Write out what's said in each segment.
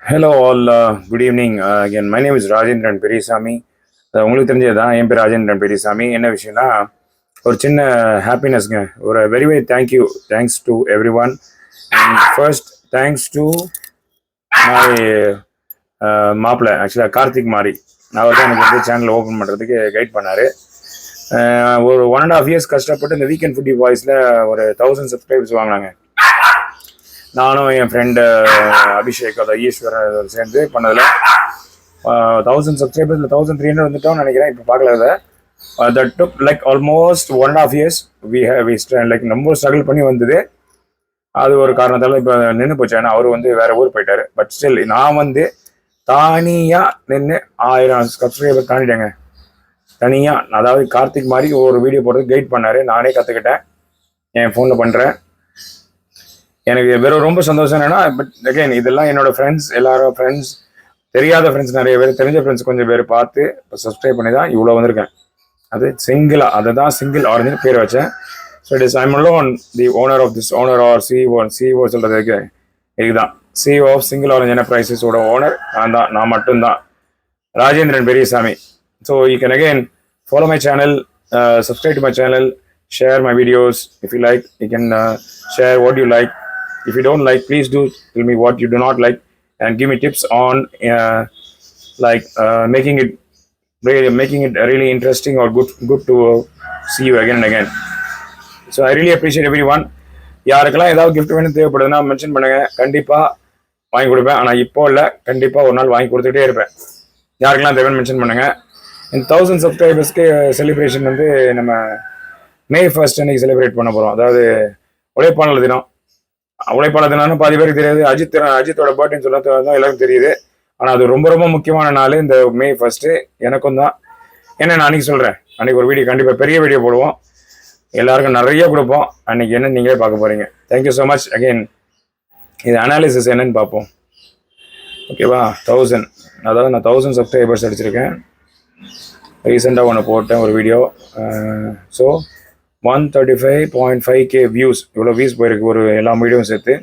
Hello all, good evening. Again, my name is Rajendran Perisami. உங்களுக்கு தெரிஞ்சது தான் என் பேர் ராஜேந்திரன் பெரியசாமி. என்ன விஷயம்னா ஒரு சின்ன ஹாப்பினஸ்ங்க. ஒரு very very thanks to every one. And first thanks to my மாப்பிள்ளை, ஆக்சுவலாக கார்த்திக் மாரி. அவர் தான் எனக்கு வந்து சேனல் ஓப்பன் பண்ணுறதுக்கு கைட் பண்ணார். ஒரு 1.5 years கஷ்டப்பட்டு இந்த வீக்கெண்ட் ஃபுட்டி வாய்ஸில் ஒரு 1000 சப்ஸ்கிரைபர்ஸ் வாங்கினாங்க. நானும் என் ஃப்ரெண்டு அபிஷேக், அதை ஈஸ்வரன் சேர்ந்து பண்ணதில் 1000 சப்ஸ்கிரைபர்ஸில் 1300 வந்துட்டோம்னு நினைக்கிறேன். இப்போ பார்க்கல அதை. That took like almost 1.5 years. Like ரொம்ப ஸ்ட்ரகிள் பண்ணி வந்தது. அது ஒரு காரணத்தால் இப்போ நின்று போச்சு. ஏன்னா அவர் வந்து வேற ஊர் போயிட்டாரு. பட் ஸ்டில் நான் வந்து தனியாக நின்று 1000 சப்ஸ்கிரைபர் தாண்டிட்டேங்க. தனியாக, அதாவது கார்த்திக் மாதிரி ஒரு வீடியோ போடுறது கைட் பண்ணார். நானே கற்றுக்கிட்டேன், என் ஃபோனில் பண்ணுறேன். எனக்கு வெறும் ரொம்ப சந்தோஷம் என்னன்னா, பட் அகைன் இதெல்லாம் என்னோட ஃப்ரெண்ட்ஸ், எல்லாரும் ஃப்ரெண்ட்ஸ், தெரியாத ஃப்ரெண்ட்ஸ் நிறைய பேர், தெரிஞ்ச ஃப்ரெண்ட்ஸ் கொஞ்சம் பேர் பார்த்து இப்போ சப்ஸ்கிரைப் பண்ணி தான் இவ்வளோ வந்திருக்கேன். அது சிங்கிளாக, அதை தான் சிங்கிள் ஆர்ஜின் பேர் வச்சேன். So it is I'm alone the owner of this owner or CEO சொல்கிறதுக்கு இதுதான். சிஓ ஆஃப் சிங்கிள் ஆரஞ்ச் என்டர்பிரைசஸோட ஓனர் நான் மட்டும்தான், Rajendran Periyasamy. So you can again follow my channel, subscribe to my channel, share my videos. If you like, you can share what you like. If you don't like, please do tell me what you do not like and give me tips on making it really interesting or good to see you again and again. So I really appreciate everyone. யாருக்கெல்லாம் ஏதாவது gift வேணும் தேவைப்படுதுன்னா mention பண்ணுங்க, கண்டிப்பாக வாங்கி கொடுப்பேன். ஆனால் இப்போ இல்லை, கண்டிப்பாக ஒரு நாள் வாங்கி கொடுத்துட்டே இருப்பேன். யாருக்கெல்லாம் தேவைன்னு மென்ஷன் பண்ணுங்க. இந்த 1000 சப்ஸ்கிரைபர்ஸ்க்கு செலிப்ரேஷன் வந்து நம்ம May 1st அன்னைக்கு செலிப்ரேட் பண்ண போகிறோம். அதாவது உழைப்பாளர் தினம். உழைப்பாளர் தினம்னு பாதி பேருக்கு தெரியாது. அஜித்தோட பர்த்டேன்னு சொல்ல தான் எல்லாருக்கும் தெரியுது. ஆனால் அது ரொம்ப ரொம்ப முக்கியமான நாள் இந்த May 1st. எனக்கும் தான். என்ன நான் அன்னைக்கு சொல்கிறேன், அன்னைக்கு ஒரு வீடியோ கண்டிப்பாக பெரிய வீடியோ போடுவோம், எல்லாருக்கும் நிறைய கொடுப்போம். அன்னைக்கு என்ன நீங்களே பார்க்க போகிறீங்க. Thank you so much. அகெயின் இது அனாலிசிஸ் என்னன்னு பார்ப்போம், ஓகேவா? 1000, அதாவது நான் 1000 சப்ஸ்கிரைபர்ஸ் அடிச்சிருக்கேன். ரீசெண்டாக ஒன்று போட்டேன் ஒரு வீடியோ. ஸோ 135.5K வியூஸ், இவ்வளோ வியூஸ் போயிருக்கு ஒரு எல்லா வீடியோவும் சேர்த்து.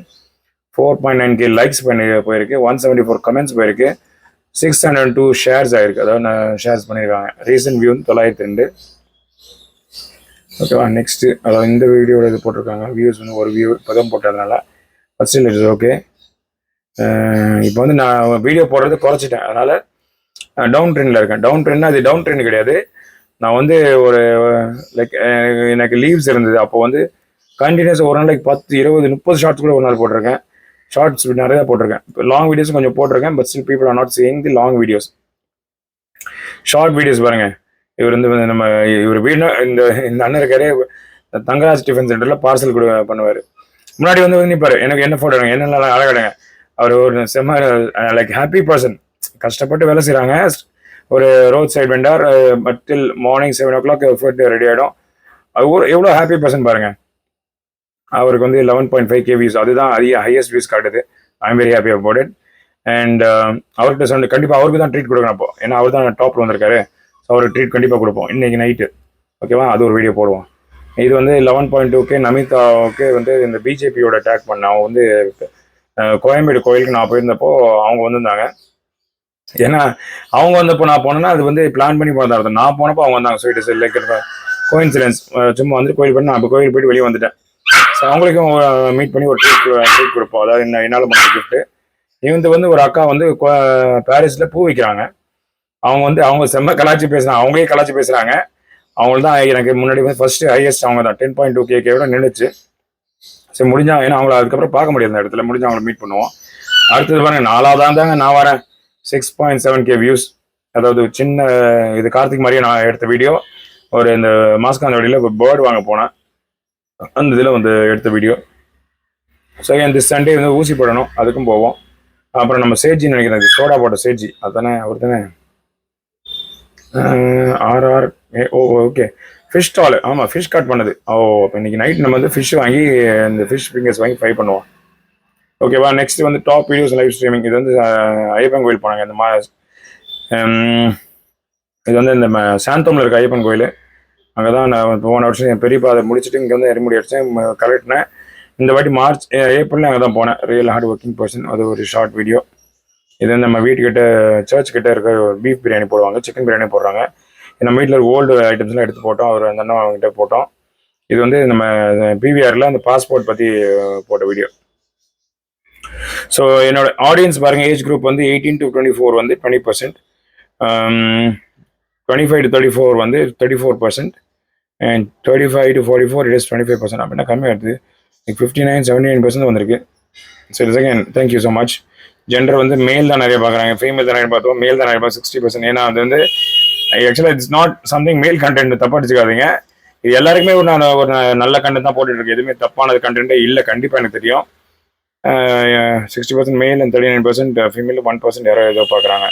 4.9K லைக்ஸ் போயிருக்கு. 174 கமெண்ட்ஸ் போயிருக்கு. 602 ஷேர்ஸ் ஆயிருக்கு, அதாவது நான் ஷேர்ஸ் பண்ணியிருக்காங்க. Recent view 902. ஓகேவா? நெக்ஸ்ட்டு, அதாவது இந்த வீடியோவில் இது போட்டிருக்காங்க. வியூஸ் வந்து ஒரு வியூ இப்போ தான் போட்டதுனால ஃபஸ்ட் இட் இஸ் ஓகே. இப்போ வந்து நான் வீடியோ போடுறது குறைச்சிட்டேன், அதனால் டவுன் ட்ரெண்டில் இருக்கேன். டவுன் ட்ரெண்ட்னா அது டவுன் ட்ரெண்ட் கிடையாது. நான் வந்து ஒரு லைக் எனக்கு லீவ்ஸ் இருந்தது. அப்போ வந்து கண்டினியூஸாக ஒரு நாளைக்கு 10, 20, 30 ஷார்ட்ஸ் கூட ஒரு நாள் போட்டிருக்கேன். ஷார்ட்ஸ் நிறையா போட்டிருக்கேன். இப்போ லாங் வீடியோஸ் கொஞ்சம் போட்டிருக்கேன். But still people are not seeing the long videos. Short videos பாருங்கள். இவர் வந்து நம்ம இவர் வீடு இந்த அண்ணன் இருக்காரு, தங்கராஜ் டிஃபன் சென்டரில் பார்சல் கூட பண்ணுவார். முன்னாடி வந்து நிற்பார், எனக்கு என்ன ஃபோட்டோ எடுங்க, என்ன அழகாடுங்க. அவர் ஒரு செம்ம லைக் ஹாப்பி பர்சன். கஷ்டப்பட்டு வேலை செய்கிறாங்க. ஒரு road side vendor. But till morning 7 o'clock food ready ஆகிடும். அது ஒரு எவ்வளோ ஹாப்பி பர்சன் பாருங்கள். அவருக்கு வந்து 11.5K வியூஸ், அதுதான் ஹையஸ்ட் வியூஸ் காட்டுது. I am very happy about it. And அவர்கிட்ட சொன்ன கண்டிப்பாக அவருக்கு தான் ட்ரீட் கொடுக்கணும். அப்போ ஏன்னா அவர் தான் டாப்பில் வந்திருக்காரு. ஸோ அவருக்கு ட்ரீட் கண்டிப்பாக கொடுப்போம் இன்றைக்கி நைட்டு, ஓகேவா? அது ஒரு வீடியோ போடுவோம். இது வந்து 11.2K நமிதாவுக்கு வந்து இந்த பிஜேபியோட அட்டாக் பண்ண அவங்க வந்து கோயம்பேடு கோயிலுக்கு நான் போயிருந்தப்போ அவங்க வந்திருந்தாங்க. ஏன்னா அவங்க வந்தப்போ நான் போனேன்னா அது வந்து பிளான் பண்ணி போனதாக. நான் போனப்போ அவங்க வந்தாங்க. So it is like coincidence. சும்மா வந்து கோயில் போய் நான் அப்போ கோயில் போயிட்டு வெளியே வந்துட்டேன். ஸோ அவங்களுக்கும் மீட் பண்ணி ஒரு ட்ரீட் கொடுப்போம். அதாவது என்னால் பண்ண கிஃப்ட்டு. இவங்க வந்து ஒரு அக்கா வந்து பாரிஸில் பூ விற்கிறாங்க. அவங்க செம்ம கலாச்சி பேசுகிறாங்க. அவங்களே கலாச்சி பேசுகிறாங்க. அவங்களுக்கு தான் எனக்கு முன்னாடி வந்து ஃபர்ஸ்ட் ஹையஸ்ட் அவங்க தான். 10.2K விட நின்றுச்சு. சரி முடிஞ்சா, ஏன்னா அவங்கள அதுக்கப்புறம் பார்க்க முடியாது அந்த இடத்துல. முடிஞ்சா அவங்கள மீட் பண்ணுவோம். அடுத்தது பாருங்க, 4வது தாங்க நான் வரேன். 6.7K views. அதாவது சின்ன இது கார்த்திக் மாதிரியே நான் எடுத்த வீடியோ. ஒரு இந்த மாஸ்காந்த வழியில் ஒரு பேர்டு வாங்க போனேன். அந்த இதில் வந்து எடுத்த வீடியோ. ஸோ இந்த சண்டே வந்து ஊசி போடணும், அதுக்கும் போவோம். அப்புறம் நம்ம சேஜின்னு நினைக்கிறேன், சோடா போட்ட சேஜி, அதுதானே அவர் தானே? RR okay. Fish stall. ஆமாம், ஃபிஷ் கட் பண்ணது. இப்போ இன்னைக்கு நைட் நம்ம வந்து ஃபிஷ் வாங்கி இந்த ஃபிஷ் ஃபிங்கர்ஸ் வாங்கி ஃப்ரை பண்ணுவோம், ஓகேவா? நெக்ஸ்ட் வந்து டாப் வீடியோஸ் லைவ் ஸ்ட்ரீமிங். இது வந்து ஐயப்பன் கோயில் போனாங்க. இது வந்து இந்த சாந்தோமில் இருக்க ஐயப்பன் கோயில். அங்கே தான் நான் போன வருஷம் என் பெரியப்பா அதை முடிச்சுட்டு இங்கே வந்து எரிமுடி அடித்தேன், கலெக்டினேன். இந்த வாட்டி ஏப்ரல்ல அங்கே தான் போனேன். Real hard working person. அது ஒரு ஷார்ட் வீடியோ. இது நம்ம வீட்டுக்கிட்ட சர்ச் கிட்ட இருக்க பீஃப் பிரியாணி போடுவாங்க, சிக்கன் பிரியாணி போடுறாங்க. நம்ம வீட்டில் இருக்க ஓல்டு ஐட்டம்ஸ்லாம் எடுத்து போட்டோம், அவர் அந்த அண்ணன் அவங்ககிட்ட போட்டோம். இது வந்து நம்ம பிவிஆரில் அந்த பாஸ்போர்ட் பற்றி போட்ட வீடியோ. ஸோ என்னோட ஆடியன்ஸ் பாருங்கள், ஏஜ் குரூப் வந்து 18 to 24 வந்து 20%, 25 to 34 வந்து 34%, அண்ட் 35 to 44 இட் இஸ் 25%. அப்படின்னா கம்மியாக இருக்குது, 59, 79% வந்திருக்கு. சரி second, thank you so much. Gender வந்து மேல் தான் நிறைய பார்க்குறாங்க, ஃபீமேல் தான் நிறைய பார்த்தோம், மேல் தான் நிறைய பார்த்து 60%. ஏன்னா அது வந்து ஆக்சுவலாக இட்ஸ் நாட் சம்திங் மேல் கண்டென்ட், தப்பாக அடிச்சுக்காதீங்க. இது எல்லாருக்குமே ஒரு நல்ல கண்டென்ட் தான் போட்டுட்டு இருக்கு, எதுவுமே தப்பானது கண்டென்ட்டே இல்லை, கண்டிப்பாக எனக்கு தெரியும். 60% மேல் அண்ட் 39% ஃபீமேல், 1% யாரோ ஏதோ பார்க்குறாங்க,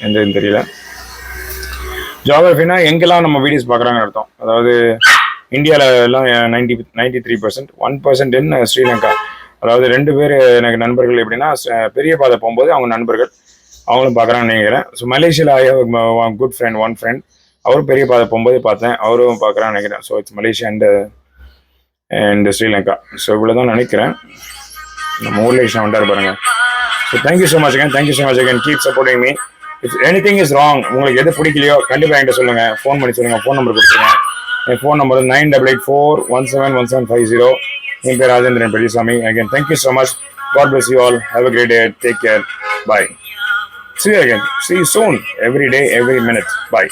எந்த இதுன்னு தெரியல. ஜியாகிரஃபினா எங்கெல்லாம் நம்ம வீடியோஸ் பார்க்குறாங்கன்னு அர்த்தம். அதாவது இந்தியாவில் எல்லாம் 93%, 1% இன் ஸ்ரீலங்கா. அதாவது 2 பேர் எனக்கு நண்பர்கள். எப்படின்னா பெரிய பாதை போகும்போது அவங்க நண்பர்கள், அவங்களும் பார்க்குறாங்கன்னு நினைக்கிறேன். ஸோ மலேசியாவில் குட் ஃப்ரெண்ட், ஒன் ஃப்ரெண்ட், அவரும் பெரிய பாதை போகும்போது பார்த்தேன், அவரும் பார்க்குறான்னு நினைக்கிறேன். So it's Malaysia and Sri Lanka. So இவ்வளோ தான் நினைக்கிறேன். நம்ம ஊரில் வந்தார் பாருங்க. So thank you so much again, thank you so much again, keep supporting me. If anything is wrong, உங்களுக்கு எது பிடிக்கலையோ கண்டிப்பாக என்கிட்ட சொல்லுங்கள், ஃபோன் பண்ணி சொல்லுங்கள். ஃபோன் நம்பர் கொடுத்துருங்க. என் ஃபோன் நம்பர் 9884171750. என் பேர் Rajendran Periyasamy. Again thank you so much. God bless you all. Have a great day. Take care. Bye. See you again. See you soon. Every day, every minute. Bye.